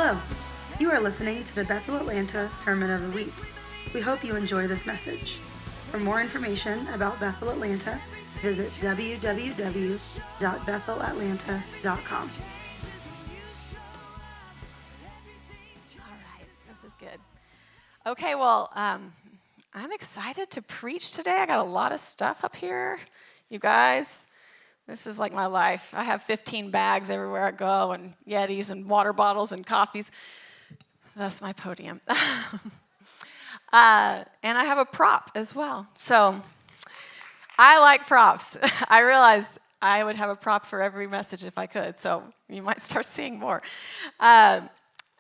Hello, you are listening to the Bethel Atlanta Sermon of the Week. We hope you enjoy this message. For more information about Bethel Atlanta, visit www.bethelatlanta.com. All right, this is good. Okay, well, I'm excited to preach today. I got a lot of stuff up here. You guys, this is like my life. I have 15 bags everywhere I go, and Yetis and water bottles and coffees. That's my podium. And I have a prop as well. So I like props. I realized I would have a prop for every message if I could, so you might start seeing more. I'm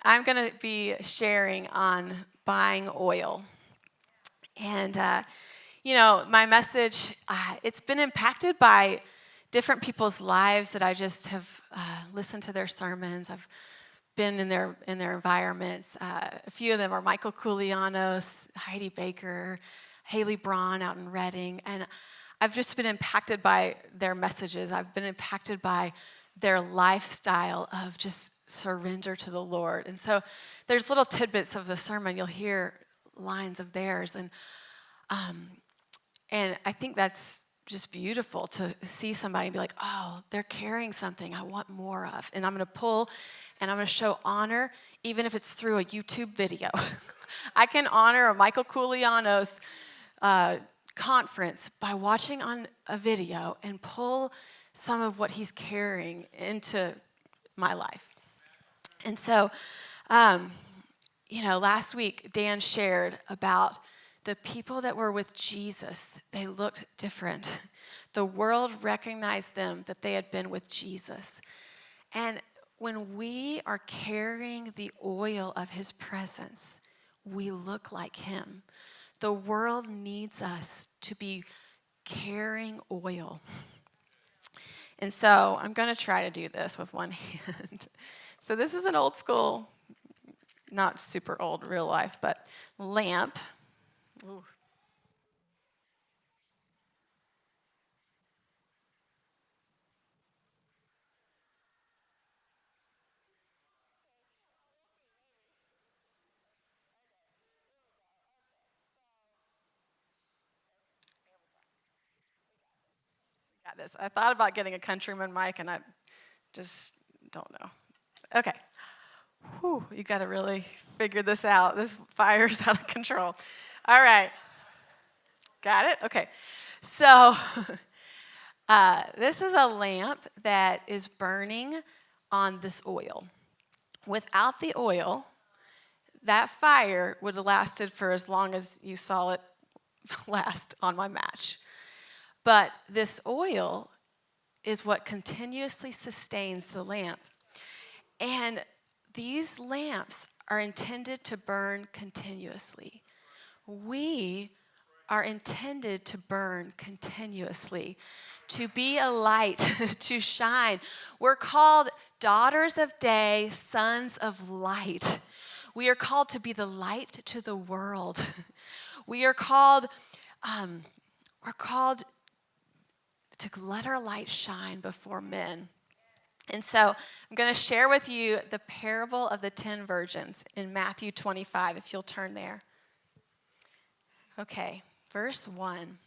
going to be sharing on buying oil. And, my message, it's been impacted by different people's lives that I just have listened to their sermons. I've been in their environments. A few of them are Michael Koulianos, Heidi Baker, Haley Braun out in Redding. And I've just been impacted by their messages. I've been impacted by their lifestyle of just surrender to the Lord. And so there's little tidbits of the sermon. You'll hear lines of theirs. And I think that's just beautiful to see somebody be like, oh, they're carrying something I want more of. And I'm going to pull and I'm going to show honor, even if it's through a YouTube video. I can honor a Michael Koulianos conference by watching on a video and pull some of what he's carrying into my life. And so, last week, Dan shared about the people that were with Jesus. They looked different. The world recognized them that they had been with Jesus. And when we are carrying the oil of his presence, we look like him. The world needs us to be carrying oil. And so I'm going to try to do this with one hand. So this is an old school, not super old real life, but lamp. Ooh. Got this. I thought about getting a Countryman mic, and I just don't know. Okay. Whew, you got to really figure this out. This fire's out of control. All right. Got it? Okay. So this is a lamp that is burning on this oil. Without the oil, that fire would have lasted for as long as you saw it last on my match. But this oil is what continuously sustains the lamp. And these lamps are intended to burn continuously. We are intended to burn continuously, to be a light, to shine. We're called daughters of day, sons of light. We are called to be the light to the world. We are called, to let our light shine before men. And so I'm going to share with you the parable of the 10 virgins in Matthew 25, if you'll turn there. Okay, verse 1.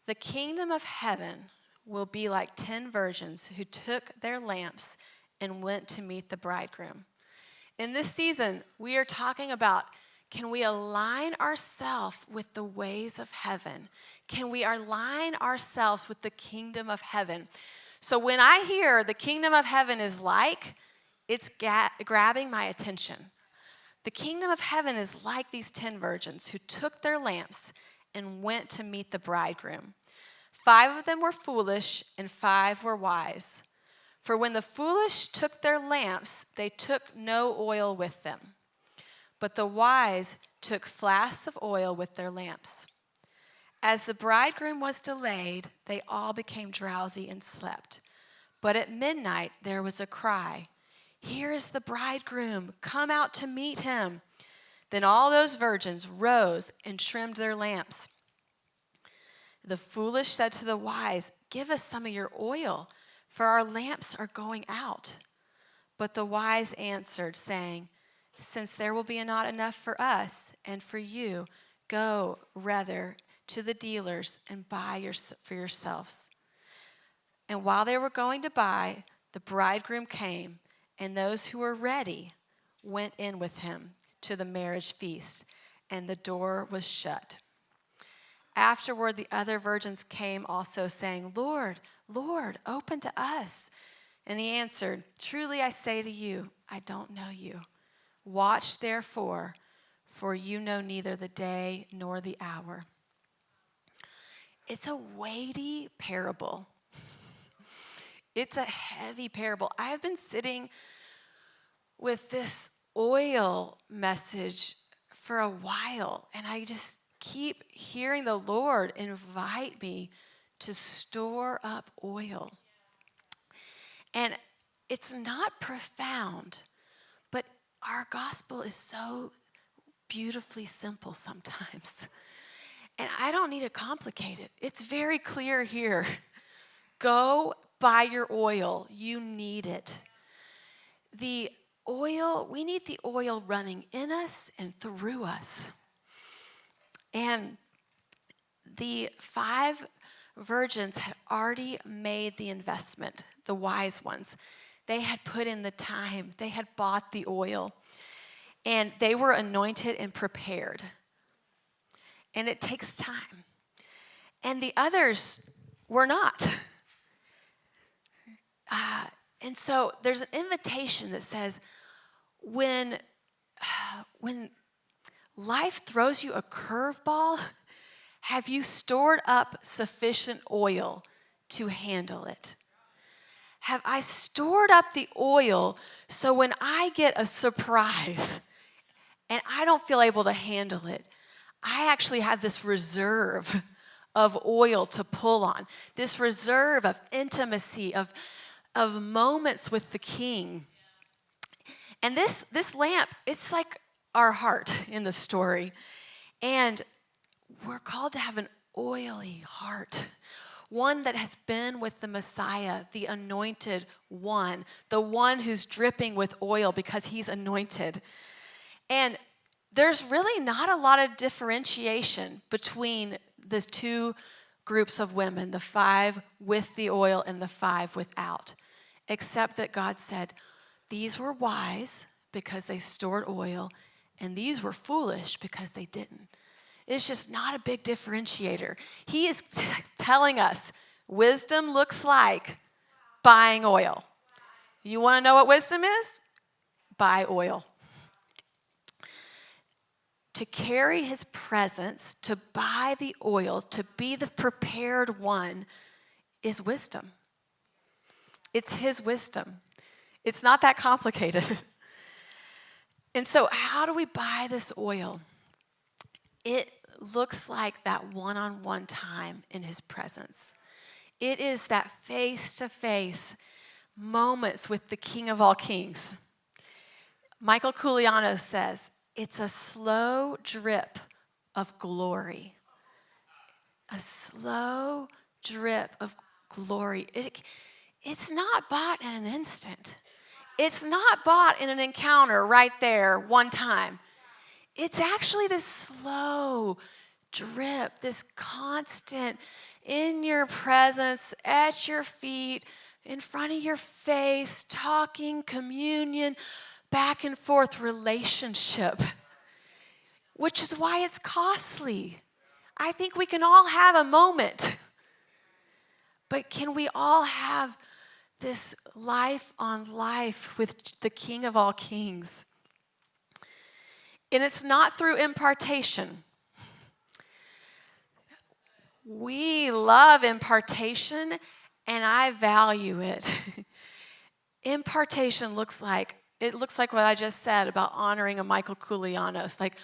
The kingdom of heaven will be like 10 virgins who took their lamps and went to meet the bridegroom. In this season, we are talking about, can we align ourselves with the ways of heaven? Can we align ourselves with the kingdom of heaven? So when I hear the kingdom of heaven is like, it's grabbing my attention. The kingdom of heaven is like these 10 virgins who took their lamps and went to meet the bridegroom. 5 of them were foolish and 5 were wise. For when the foolish took their lamps, they took no oil with them. But the wise took flasks of oil with their lamps. As the bridegroom was delayed, they all became drowsy and slept. But at midnight there was a cry, "Here is the bridegroom, come out to meet him." Then all those virgins rose and trimmed their lamps. The foolish said to the wise, "Give us some of your oil, for our lamps are going out." But the wise answered, saying, since there will be not enough for us and for you, go rather to the dealers and buy for yourselves. And while they were going to buy, the bridegroom came, and those who were ready went in with him to the marriage feast, and the door was shut. Afterward, the other virgins came also, saying, Lord, Lord, open to us. And he answered, truly I say to you, I don't know you. Watch therefore, for you know neither the day nor the hour. It's a weighty parable. It's a heavy parable. I have been sitting with this oil message for a while, and I just keep hearing the Lord invite me to store up oil. And it's not profound, but our gospel is so beautifully simple sometimes. And I don't need to complicate it. It's very clear here. Go buy your oil. You need it. The oil, we need the oil running in us and through us. And the 5 virgins had already made the investment, the wise ones. They had put in the time. They had bought the oil. And they were anointed and prepared. And it takes time. And the others were not. And so there's an invitation that says, when life throws you a curveball, have you stored up sufficient oil to handle it? Have I stored up the oil so when I get a surprise and I don't feel able to handle it, I actually have this reserve of oil to pull on, this reserve of intimacy, of moments with the King. And this lamp, it's like our heart in the story. And we're called to have an oily heart, one that has been with the Messiah, the anointed one, the one who's dripping with oil because he's anointed. And there's really not a lot of differentiation between the 2 groups of women, the 5 with the oil and the 5 without, except that God said, these were wise because they stored oil, and these were foolish because they didn't. It's just not a big differentiator. He is telling us wisdom looks like buying oil. You want to know what wisdom is? Buy oil. To carry his presence, to buy the oil, to be the prepared one is wisdom. It's his wisdom. It's not that complicated. And so how do we buy this oil? It looks like that one-on-one time in his presence. It is that face-to-face moments with the King of all kings. Michael Culiano says, it's a slow drip of glory. A slow drip of glory. It's not bought in an instant. It's not bought in an encounter right there one time. It's actually this slow drip, this constant in your presence, at your feet, in front of your face, talking, communion, back and forth relationship, which is why it's costly. I think we can all have a moment, but can we all have this life on life with the King of all kings? And it's not through impartation. We love impartation, and I value it. Impartation looks like what I just said about honoring a Michael Koulianos. Like,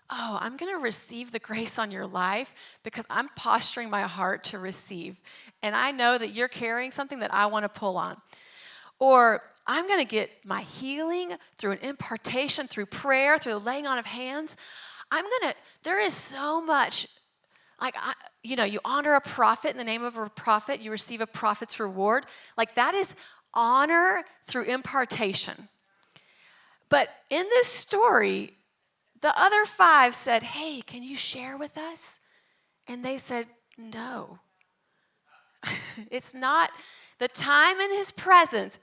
oh, I'm going to receive the grace on your life because I'm posturing my heart to receive. And I know that you're carrying something that I want to pull on. Or I'm going to get my healing through an impartation, through prayer, through the laying on of hands. There is so much, you honor a prophet in the name of a prophet, you receive a prophet's reward. Like that is honor through impartation. But in this story, the other 5 said, hey, can you share with us? And they said, no. It's not the time in his presence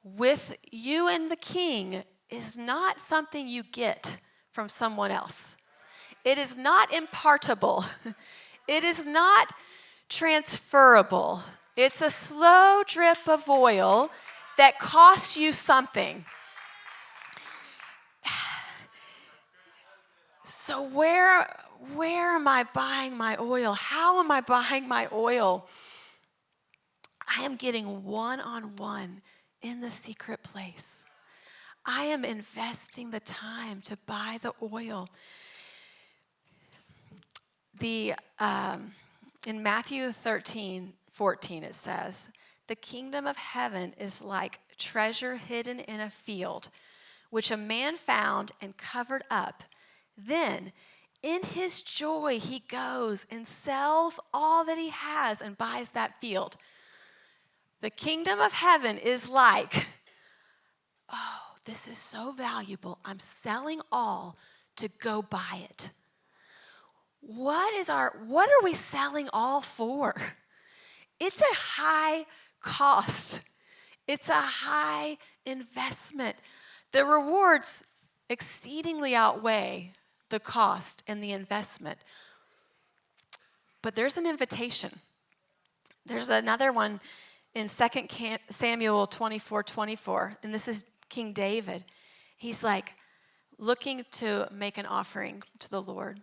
with you and the king is not something you get from someone else. It is not impartable. It is not transferable. It's a slow drip of oil that costs you something. So where am I buying my oil? How am I buying my oil? I am getting one-on-one in the secret place. I am investing the time to buy the oil. In Matthew 13:14 it says, the kingdom of heaven is like treasure hidden in a field, which a man found and covered up. Then, in his joy, he goes and sells all that he has and buys that field. The kingdom of heaven is like, oh, this is so valuable. I'm selling all to go buy it. What are we selling all for? It's a high cost. It's a high investment. The rewards exceedingly outweigh the cost and the investment. But there's an invitation. There's another one in 2 Samuel 24:24, and this is King David. He's like looking to make an offering to the Lord.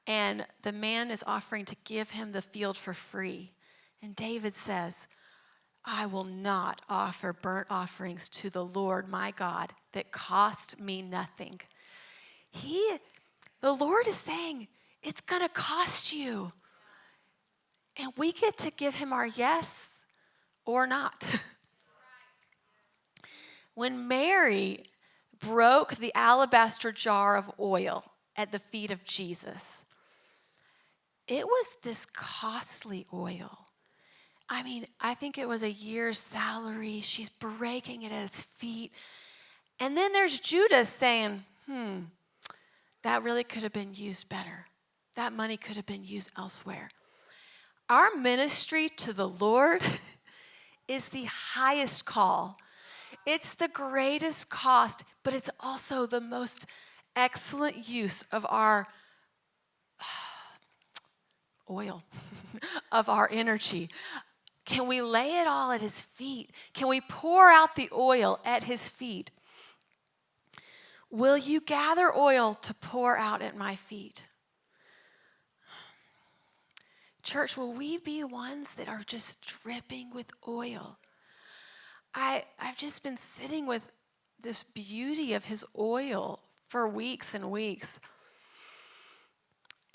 And the man is offering to give him the field for free. And David says, I will not offer burnt offerings to the Lord my God that cost me nothing. The Lord is saying, it's going to cost you. And we get to give him our yes or not. When Mary broke the alabaster jar of oil at the feet of Jesus, it was this costly oil. I mean, I think it was a year's salary. She's breaking it at his feet. And then there's Judas saying, that really could have been used better. That money could have been used elsewhere. Our ministry to the Lord is the highest call. It's the greatest cost, but it's also the most excellent use of our oil, of our energy. Can we lay it all at his feet? Can we pour out the oil at his feet? Will you gather oil to pour out at my feet? Church, will we be ones that are just dripping with oil? I've just been sitting with this beauty of his oil for weeks and weeks.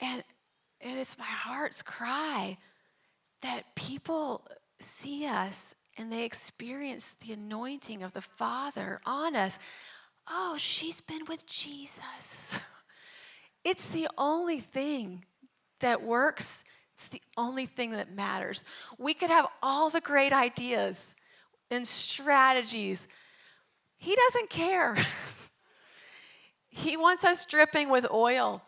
And it's my heart's cry that people see us and they experience the anointing of the Father on us. Oh, she's been with Jesus. It's the only thing that works. It's the only thing that matters. We could have all the great ideas and strategies. He doesn't care. He wants us dripping with oil.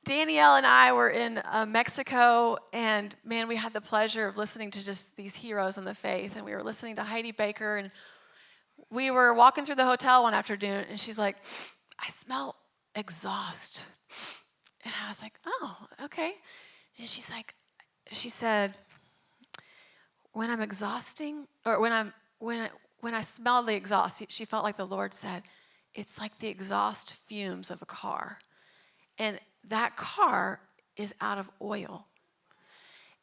Danielle and I were in Mexico, and man, we had the pleasure of listening to just these heroes in the faith, and we were listening to Heidi Baker, and we were walking through the hotel one afternoon, and she's like, I smell exhaust. And I was like, oh, okay. And she said, when I'm exhausting, or when I smell the exhaust, she felt like the Lord said, it's like the exhaust fumes of a car. And that car is out of oil.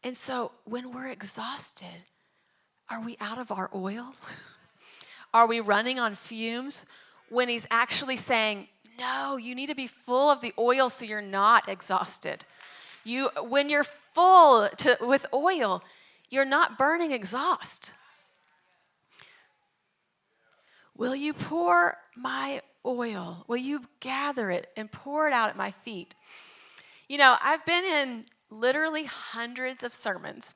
And so when we're exhausted, are we out of our oil? Are we running on fumes? When he's actually saying, no, you need to be full of the oil so you're not exhausted. When you're full with oil, you're not burning exhaust. Will you pour my oil? Will you gather it and pour it out at my feet? You know, I've been in literally hundreds of sermons.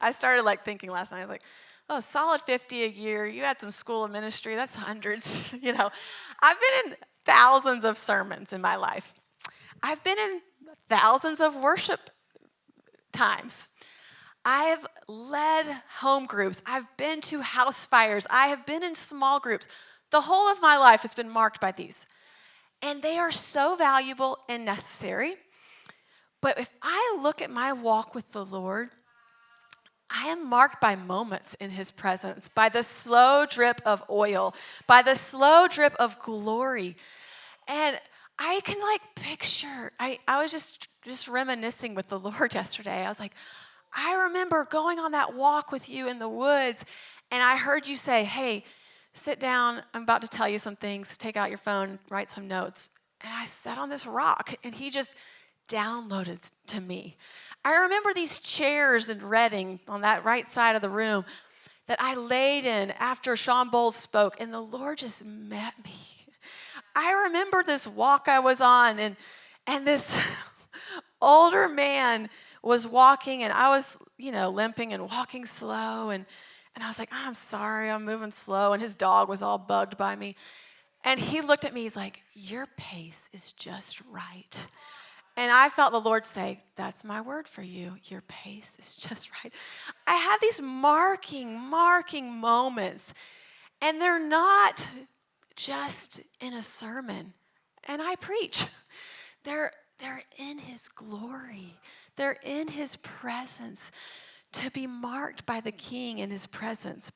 I started thinking last night, I was like, Oh, solid 50 a year. You had some school of ministry. That's hundreds. I've been in thousands of sermons in my life. I've been in thousands of worship times. I've led home groups. I've been to house fires. I have been in small groups. The whole of my life has been marked by these. And they are so valuable and necessary. But if I look at my walk with the Lord, I am marked by moments in his presence, by the slow drip of oil, by the slow drip of glory. And I can picture, I was just reminiscing with the Lord yesterday. I was like, I remember going on that walk with you in the woods, and I heard you say, hey, sit down. I'm about to tell you some things. Take out your phone, write some notes. And I sat on this rock, and he just downloaded to me. I remember these chairs in Reading on that right side of the room that I laid in after Sean Bowles spoke, and the Lord just met me. I remember this walk I was on, and this older man was walking, and I was, limping and walking slow, and I was like, I'm sorry, I'm moving slow, and his dog was all bugged by me. And he looked at me, he's like, your pace is just right. And I felt the Lord say, that's my word for you. Your pace is just right. I had these marking moments, and they're not just in a sermon. And I preach. They're in his glory. They're in his presence. To be marked by the King in his presence.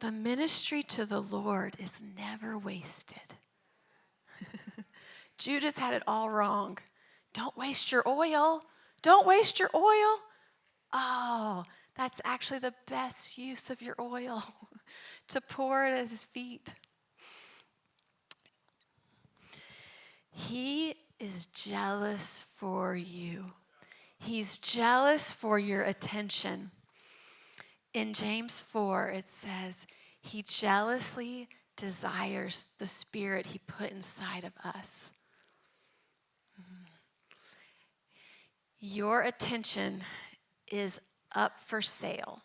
The ministry to the Lord is never wasted. Judas had it all wrong. Don't waste your oil. Don't waste your oil. Oh, that's actually the best use of your oil, to pour it at his feet. He is jealous for you. He's jealous for your attention. In James 4, it says, he jealously desires the spirit he put inside of us. Your attention is up for sale.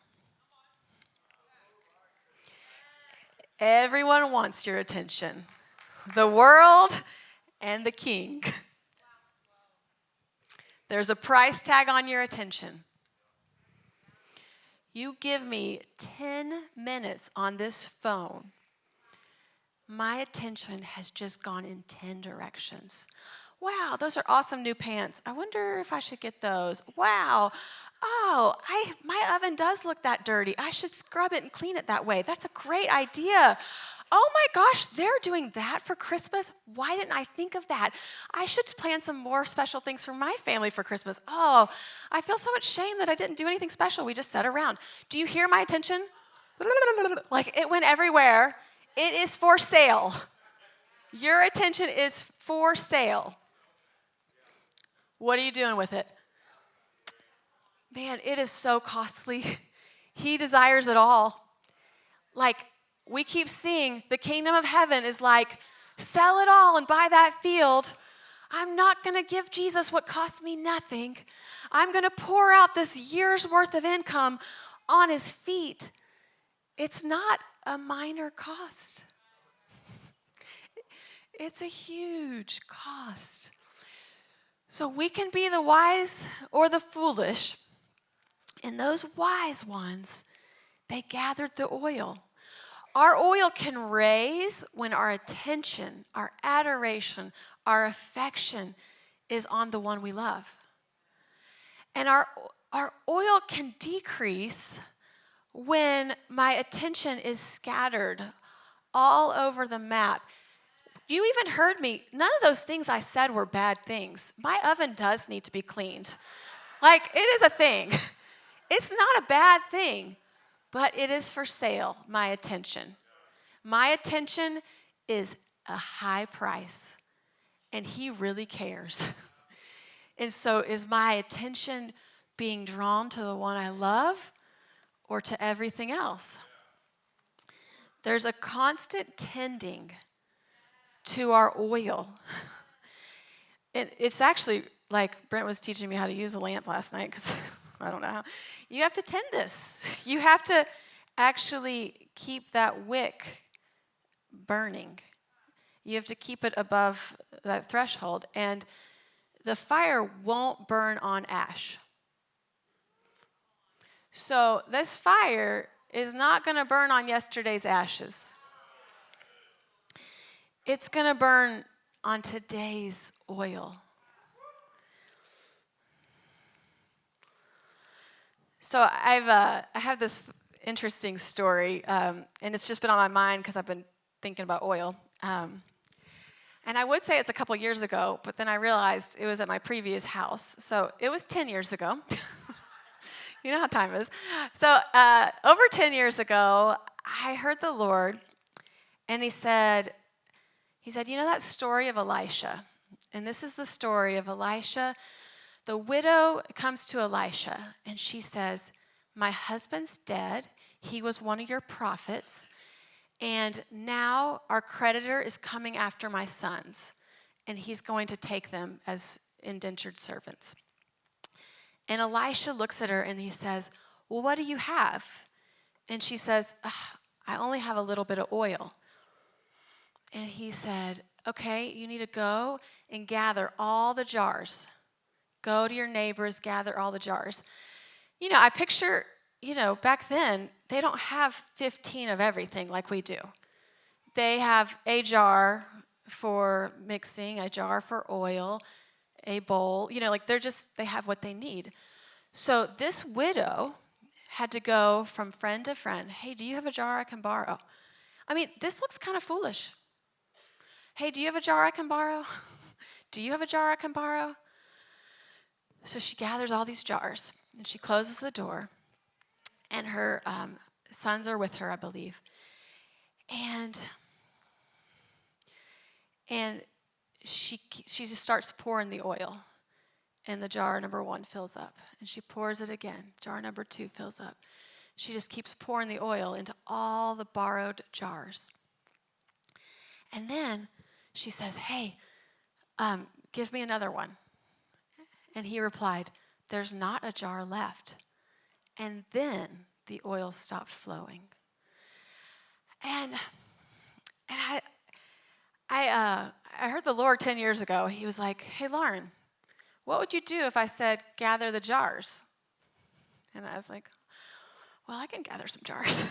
Everyone wants your attention. The world and the King. There's a price tag on your attention. You give me 10 minutes on this phone, my attention has just gone in 10 directions. Wow, those are awesome new pants. I wonder if I should get those. Wow. Oh, my oven does look that dirty. I should scrub it and clean it that way. That's a great idea. Oh my gosh, they're doing that for Christmas? Why didn't I think of that? I should plan some more special things for my family for Christmas. Oh, I feel so much shame that I didn't do anything special. We just sat around. Do you hear my attention? Like it went everywhere. It is for sale. Your attention is for sale. What are you doing with it? Man, it is so costly. He desires it all. Like, we keep seeing the kingdom of heaven is like, sell it all and buy that field. I'm not going to give Jesus what cost me nothing. I'm going to pour out this year's worth of income on his feet. It's not a minor cost. It's a huge cost. So we can be the wise or the foolish. And those wise ones, they gathered the oil. Our oil can raise when our attention, our adoration, our affection is on the one we love. And our oil can decrease when my attention is scattered all over the map. You even heard me. None of those things I said were bad things. My oven does need to be cleaned. Like, it is a thing. It's not a bad thing, but it is for sale, my attention. My attention is a high price, and he really cares. And so is my attention being drawn to the one I love or to everything else? There's a constant tending to our oil. It's actually like Brent was teaching me how to use a lamp last night because I don't know how. You have to tend this. You have to actually keep that wick burning. You have to keep it above that threshold. And the fire won't burn on ash. So this fire is not going to burn on yesterday's ashes. It's going to burn on today's oil. So I have this interesting story, and it's just been on my mind because I've been thinking about oil. And I would say it's a couple years ago, but then I realized it was at my previous house. So it was 10 years ago. You know how time is. So over 10 years ago, I heard the Lord, and he said, you know that story of Elisha? And this is the story of Elisha. The widow comes to Elisha, and she says, my husband's dead. He was one of your prophets. And now our creditor is coming after my sons, and he's going to take them as indentured servants. And Elisha looks at her, and he says, well, what do you have? And she says, I only have a little bit of oil. And he said, okay, you need to go and gather all the jars. Go to your neighbors, gather all the jars. You know, I picture, back then, they don't have 15 of everything like we do. They have a jar for mixing, a jar for oil, a bowl. They have what they need. So this widow had to go from friend to friend. Hey, do you have a jar I can borrow? I mean, this looks kind of foolish. Hey, do you have a jar I can borrow? Do you have a jar I can borrow? So she gathers all these jars, and she closes the door, and her sons are with her, I believe. And she just starts pouring the oil, and the jar number 1 fills up, and she pours it again. Jar number 2 fills up. She just keeps pouring the oil into all the borrowed jars. And then she says, hey, give me another one. And he replied, there's not a jar left. And then the oil stopped flowing. And I heard the Lord 10 years ago. He was like, hey, Lauren, what would you do if I said, gather the jars? And I was like, well, I can gather some jars.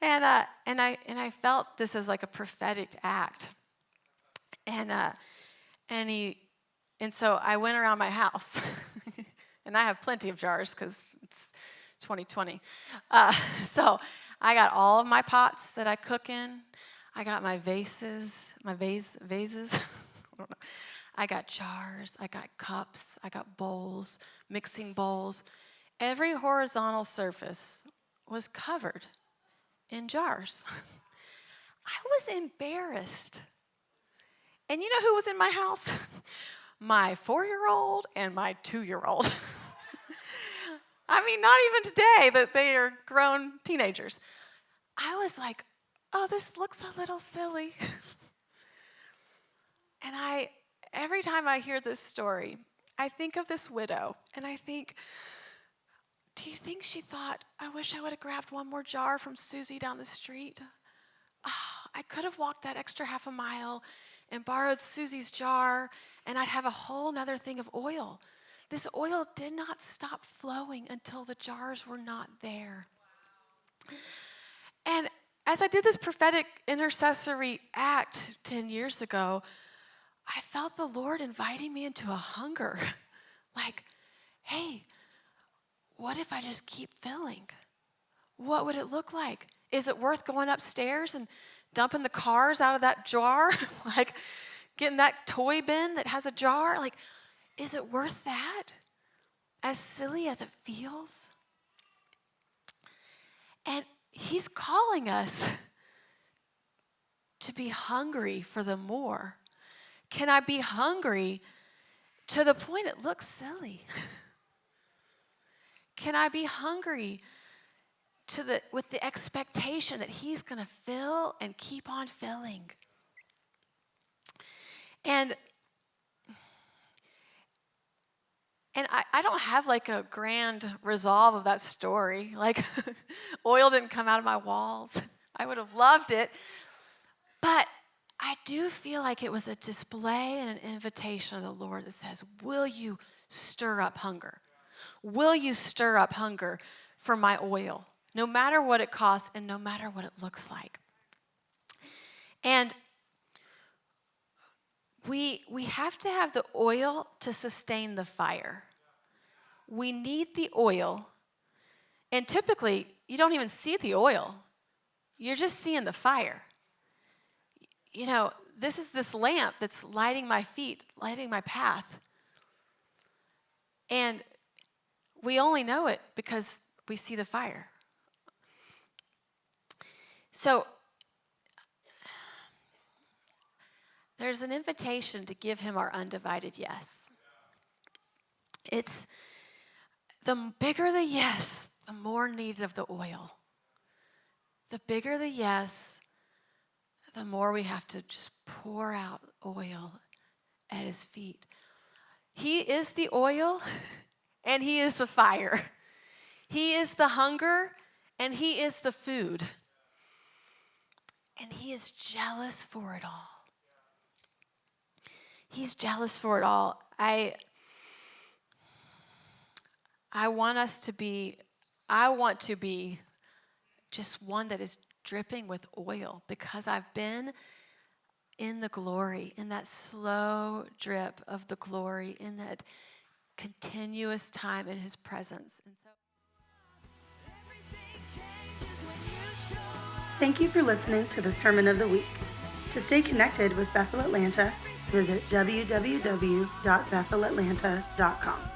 And I felt this as like a prophetic act. And so I went around my house, and I have plenty of jars because it's 2020. So I got all of my pots that I cook in. I got my vases. I don't know. I got jars. I got cups. I got bowls, mixing bowls. Every horizontal surface was covered in jars. I was embarrassed. And you know who was in my house? My 4-year-old and my 2-year-old. I mean, not even today that they are grown teenagers. I was like, oh, this looks a little silly. And every time I hear this story, I think of this widow, and I think, do you think she thought, I wish I would have grabbed one more jar from Susie down the street? I could have walked that extra half a mile and borrowed Susie's jar, and I'd have a whole nother thing of oil. This oil did not stop flowing until the jars were not there. And as I did this prophetic intercessory act 10 years ago, I felt the Lord inviting me into a hunger. Like, hey, what if I just keep filling? What would it look like? Is it worth going upstairs and dumping the cars out of that jar? Like getting that toy bin that has a jar? Like, is it worth that? As silly as it feels? And he's calling us to be hungry for the more. Can I be hungry to the point it looks silly? Can I be hungry with the expectation that he's going to fill and keep on filling? And And I don't have like a grand resolve of that story. Like oil didn't come out of my walls. I would have loved it. But I do feel like it was a display and an invitation of the Lord that says, will you stir up hunger? Will you stir up hunger for my oil? No matter what it costs and no matter what it looks like. And we have to have the oil to sustain the fire. We need the oil. And typically, you don't even see the oil. You're just seeing the fire. You know, this is this lamp that's lighting my feet, lighting my path. And we only know it because we see the fire. So there's an invitation to give him our undivided yes. It's the bigger the yes, the more need of the oil. The bigger the yes, the more we have to just pour out oil at his feet. He is the oil and he is the fire. He is the hunger and he is the food. And he is jealous for it all. He's jealous for it all. I want to be just one that is dripping with oil because I've been in the glory, in that slow drip of the glory, in that continuous time in his presence. And so Thank you for listening to the Sermon of the Week. To stay connected with Bethel Atlanta, visit www.bethelatlanta.com.